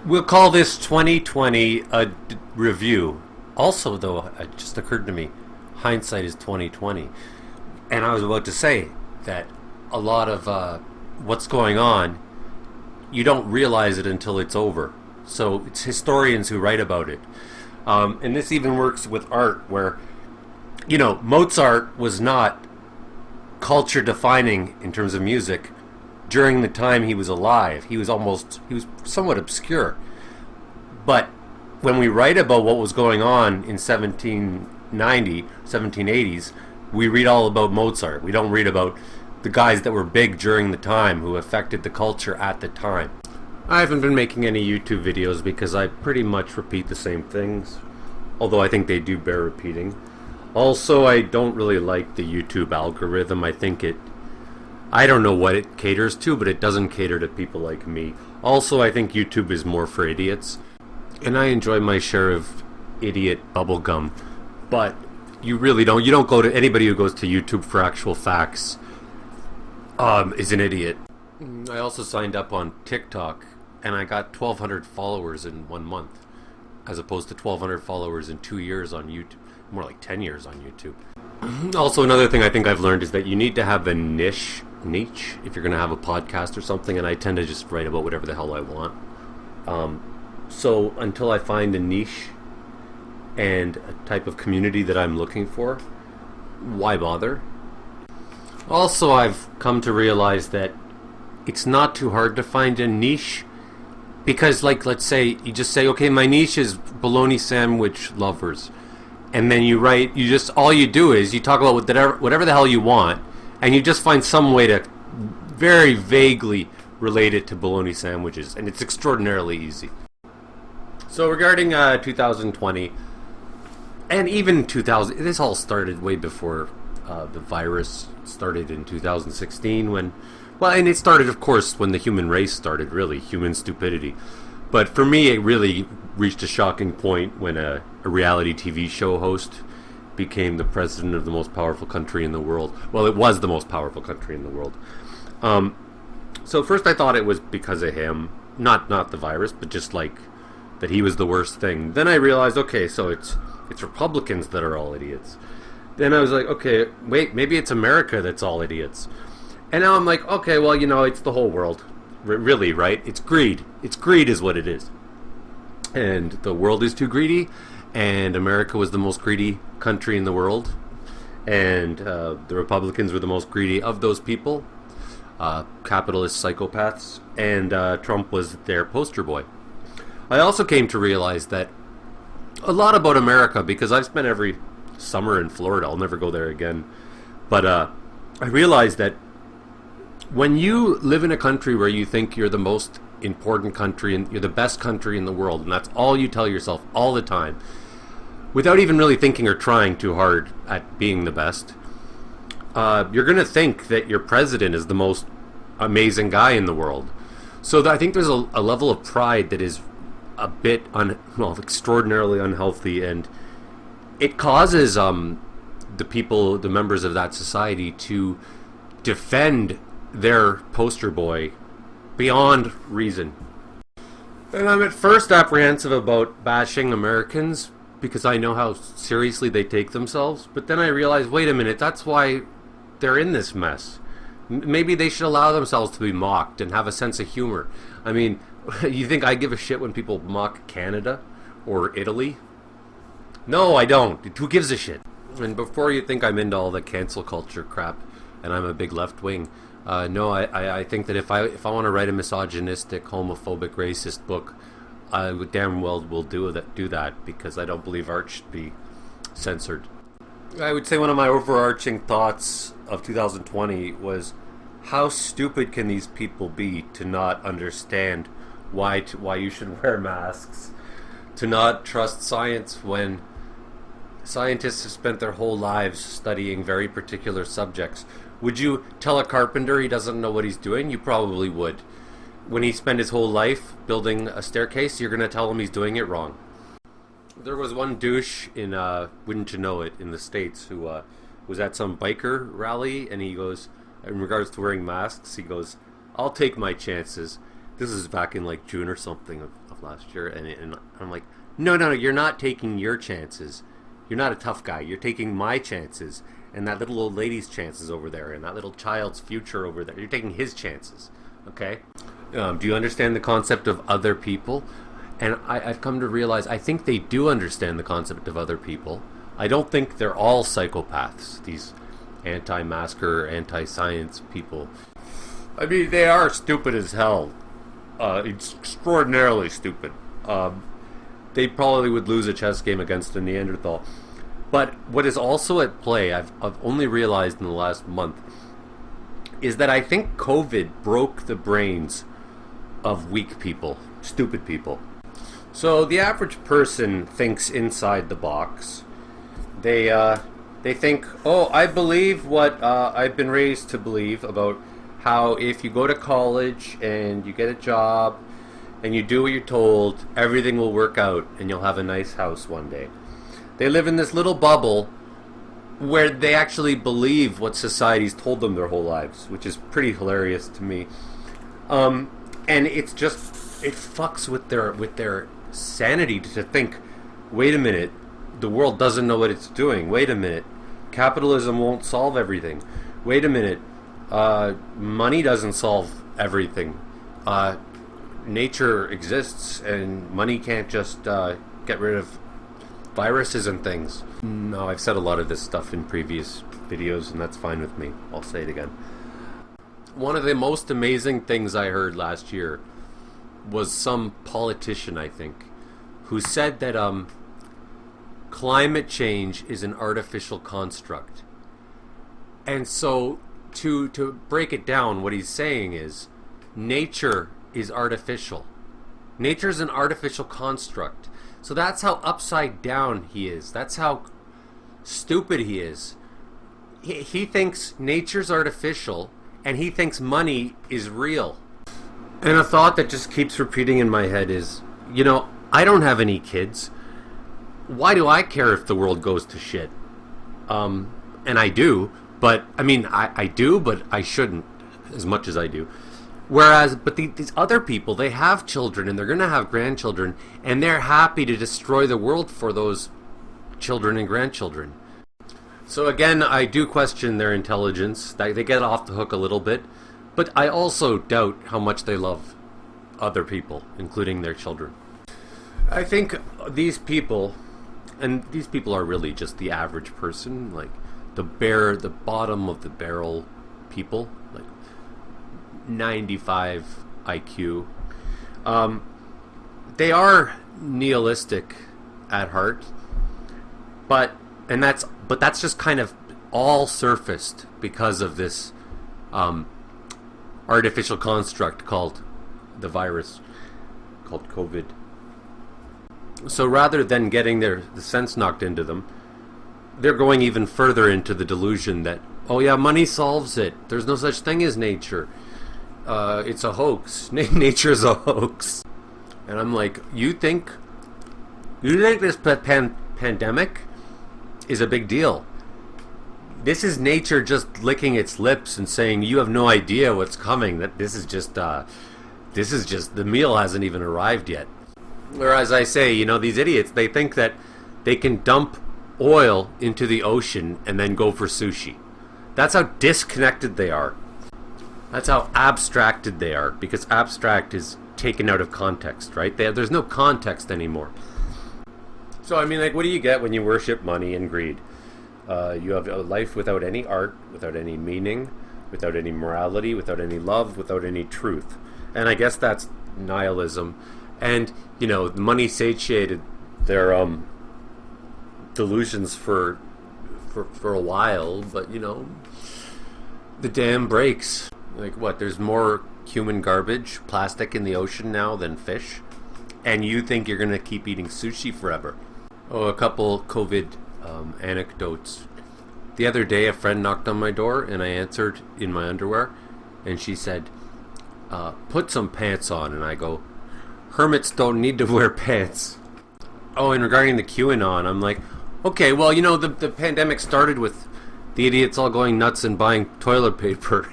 We'll call this 2020 a review. Also, though, it just occurred to me, hindsight is 2020. And I was about to say that a lot of what's going on, you don't realize it until it's over. So it's historians who write about it. And this even works with art where, Mozart was not culture defining in terms of music during the time he was alive. He was somewhat obscure. But when we write about what was going on in 1780s, we read all about Mozart. We don't read about the guys that were big during the time who affected the culture at the time. I haven't been making any YouTube videos because I pretty much repeat the same things, although I think they do bear repeating. Also, I don't really like the YouTube algorithm. I don't know what it caters to, but it doesn't cater to people like me. Also, I think YouTube is more for idiots, and I enjoy my share of idiot bubblegum, but you don't go to anybody who goes to YouTube for actual facts is an idiot. I also signed up on TikTok, and I got 1,200 followers in 1 month, as opposed to 1,200 followers in 2 years on YouTube. More like 10 years on YouTube. Also, another thing I think I've learned is that you need to have a niche if you're going to have a podcast or something, and I tend to just write about whatever the hell I want. So until I find a niche and a type of community that I'm looking for, why bother? Also, I've come to realize that it's not too hard to find a niche, because let's say you just say, okay, my niche is bologna sandwich lovers. And then all you do is you talk about whatever the hell you want, and you just find some way to very vaguely relate it to bologna sandwiches, and it's extraordinarily easy. So regarding 2020, and even 2000, this all started way before the virus started in 2016 and it started, of course, when the human race started, really, human stupidity. But for me, it really reached a shocking point when a reality TV show host became the president of the most powerful country in the world. Well, it was the most powerful country in the world. So first I thought it was because of him, not the virus, but just that he was the worst thing. Then I realized, okay, so it's Republicans that are all idiots. Then I was like, okay, wait, maybe it's America that's all idiots. And now I'm like, okay, well, it's the whole world. Really, right? It's greed. It's greed is what it is. And the world is too greedy, and America was the most greedy country in the world, and the Republicans were the most greedy of those people, capitalist psychopaths, and Trump was their poster boy. I also came to realize that a lot about America, because I've spent every summer in Florida. I'll never go there again. But I realized that when you live in a country where you think you're the most important country and you're the best country in the world, and that's all you tell yourself all the time, without even really thinking or trying too hard at being the best, you're going to think that your president is the most amazing guy in the world. So I think there's a level of pride that is a bit extraordinarily unhealthy, and it causes the members of that society to defend their poster boy beyond reason. And I'm at first apprehensive about bashing Americans because I know how seriously they take themselves, but then I realize, wait a minute, that's why they're in this mess. Maybe they should allow themselves to be mocked and have a sense of humor. I mean, you think I give a shit when people mock Canada or Italy? No, I don't. Who gives a shit? And before you think I'm into all the cancel culture crap and I'm a big left wing, no, I think that if I want to write a misogynistic, homophobic, racist book, I would damn well will do that because I don't believe art should be censored. I would say one of my overarching thoughts of 2020 was, how stupid can these people be to not understand why you should wear masks, to not trust science when scientists have spent their whole lives studying very particular subjects. Would you tell a carpenter he doesn't know what he's doing? You probably would. When he spent his whole life building a staircase, you're going to tell him he's doing it wrong. There was one douche in, wouldn't you know it, in the States who was at some biker rally, and he goes, in regards to wearing masks, he goes, I'll take my chances. This is back in June or something of stuff last year, and I'm like, no, you're not taking your chances. You're not a tough guy. You're taking my chances, and that little old lady's chances over there, and that little child's future over there. You're taking his chances, okay? Do you understand the concept of other people? And I've come to realize I think they do understand the concept of other people. I don't think they're all psychopaths, these anti-masker, anti-science people. I mean, they are stupid as hell. It's extraordinarily stupid. They probably would lose a chess game against a Neanderthal. But what is also at play, I've only realized in the last month, is that I think COVID broke the brains of weak people, stupid people. So the average person thinks inside the box. They think, oh, I believe what I've been raised to believe about how if you go to college and you get a job and you do what you're told, everything will work out and you'll have a nice house one day. They live in this little bubble where they actually believe what society's told them their whole lives, which is pretty hilarious to me. And it's just, it fucks with their sanity to think, wait a minute, the world doesn't know what it's doing. Wait a minute, capitalism won't solve everything. Wait a minute, money doesn't solve everything. Nature exists, and money can't just get rid of viruses and things. No, I've said a lot of this stuff in previous videos, and that's fine with me. I'll say it again. One of the most amazing things I heard last year was some politician, I think, who said that climate change is an artificial construct. And so to break it down, what he's saying is nature is artificial. Nature's an artificial construct. So that's how upside down he is. That's how stupid he is. He thinks nature's artificial, and he thinks money is real. And a thought that just keeps repeating in my head is, you know, I don't have any kids. Why do I care if the world goes to shit? And I do, but, I mean, I do, but I shouldn't as much as I do. Whereas, but these other people, they have children, and they're going to have grandchildren, and they're happy to destroy the world for those children and grandchildren. So again, I do question their intelligence. They get off the hook a little bit, but I also doubt how much they love other people, including their children. I think these people, and these people are really just the average person, like the bottom of the barrel people, like 95 IQ. They are nihilistic at heart, but that's just kind of all surfaced because of this artificial construct called the virus, called COVID. So rather than getting the sense knocked into them, they're going even further into the delusion that, oh yeah, money solves it. There's no such thing as nature. It's a hoax. Nature's a hoax. And I'm like, you think this pandemic is a big deal? This is nature just licking its lips and saying, you have no idea what's coming. That this is just the meal hasn't even arrived yet. Whereas I say, you know, these idiots, they think that they can dump oil into the ocean and then go for sushi. That's how disconnected they are. That's how abstracted they are, because abstract is taken out of context, right? There's no context anymore. So, I mean, like, what do you get when you worship money and greed? You have a life without any art, without any meaning, without any morality, without any love, without any truth. And I guess that's nihilism. And, you know, money satiated their delusions for a while, but, you know, the dam breaks. Like, what, there's more human garbage, plastic in the ocean now than fish? And you think you're going to keep eating sushi forever? Oh, a couple COVID anecdotes. The other day, a friend knocked on my door, and I answered in my underwear, and she said, put some pants on. And I go, hermits don't need to wear pants. Oh, and regarding the QAnon, I'm like, okay, well, you know, the pandemic started with the idiots all going nuts and buying toilet paper.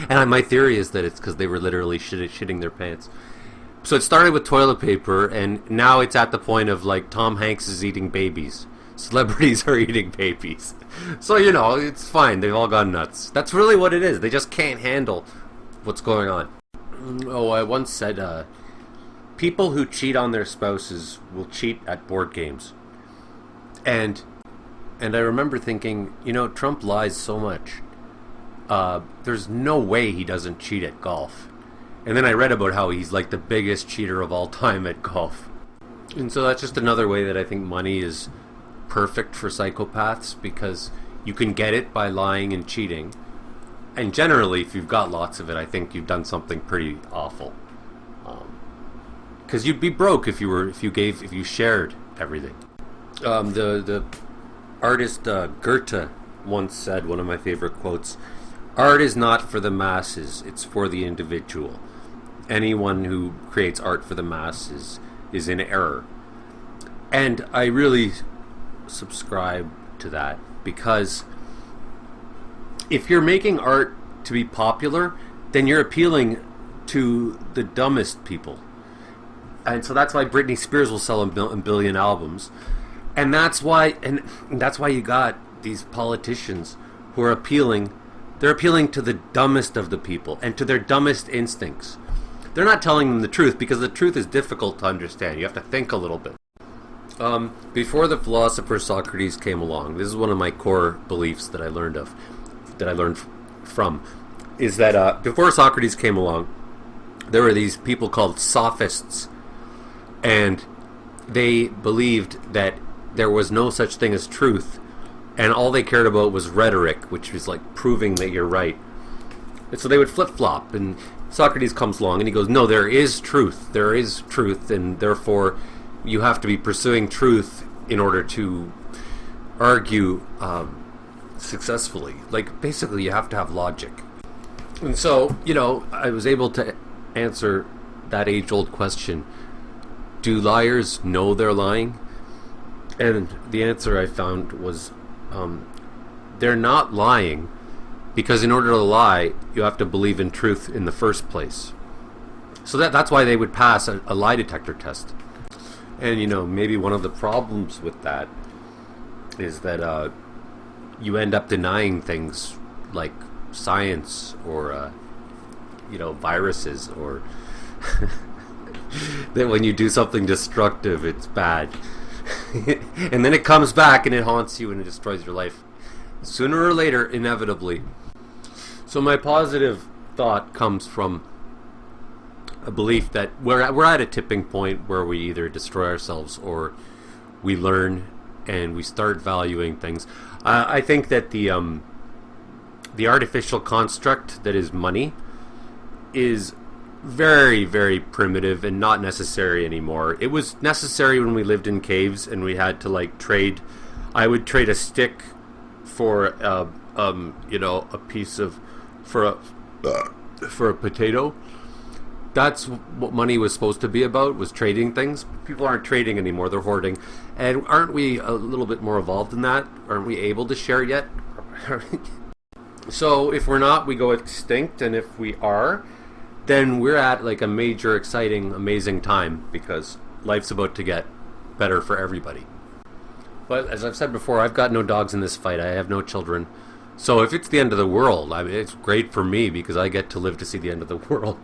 And my theory is that it's because they were literally shitting their pants. So it started with toilet paper, and now it's at the point of like Tom Hanks is eating babies. Celebrities are eating babies. So, it's fine. They've all gone nuts. That's really what it is. They just can't handle what's going on. Oh, I once said, people who cheat on their spouses will cheat at board games. And I remember thinking, Trump lies so much. There's no way he doesn't cheat at golf. And then I read about how he's like the biggest cheater of all time at golf. And so that's just another way that I think money is perfect for psychopaths, because you can get it by lying and cheating. And generally, if you've got lots of it, I think you've done something pretty awful. Because you'd be broke if you shared everything. The artist Goethe once said, one of my favorite quotes, "Art is not for the masses, it's for the individual. Anyone who creates art for the masses is in error." And I really subscribe to that, because if you're making art to be popular, then you're appealing to the dumbest people. And so that's why Britney Spears will sell a billion albums. And that's why you got these politicians who are appealing to the dumbest of the people and to their dumbest instincts. They're not telling them the truth, because the truth is difficult to understand. You have to think a little bit. Before the philosopher Socrates came along, this is one of my core beliefs that I learned from, is that before Socrates came along, there were these people called sophists, and they believed that there was no such thing as truth, and all they cared about was rhetoric, which was like proving that you're right. And so they would flip-flop, and Socrates comes along and he goes, no, there is truth, and therefore you have to be pursuing truth in order to argue successfully. Like, basically you have to have logic. And so, I was able to answer that age-old question, do liars know they're lying? And the answer I found was, they're not lying, because in order to lie, you have to believe in truth in the first place. So that's why they would pass a lie detector test. And, maybe one of the problems with that is that you end up denying things like science or, viruses, or that when you do something destructive, it's bad. And then it comes back and it haunts you and it destroys your life. Sooner or later, inevitably. So my positive thought comes from a belief that we're at a tipping point where we either destroy ourselves or we learn and we start valuing things. I think that the artificial construct that is money is very, very primitive and not necessary anymore. It was necessary when we lived in caves and we had to trade. I would trade a stick for a piece of for a potato. That's what money was supposed to be about, was trading things. People aren't trading anymore, they're hoarding. And aren't we a little bit more evolved than that? Aren't we able to share yet? So if we're not, we go extinct, and if we are, then we're at a major, exciting, amazing time, because life's about to get better for everybody. But as I've said before, I've got no dogs in this fight. I have no children. So if it's the end of the world, it's great for me, because I get to live to see the end of the world.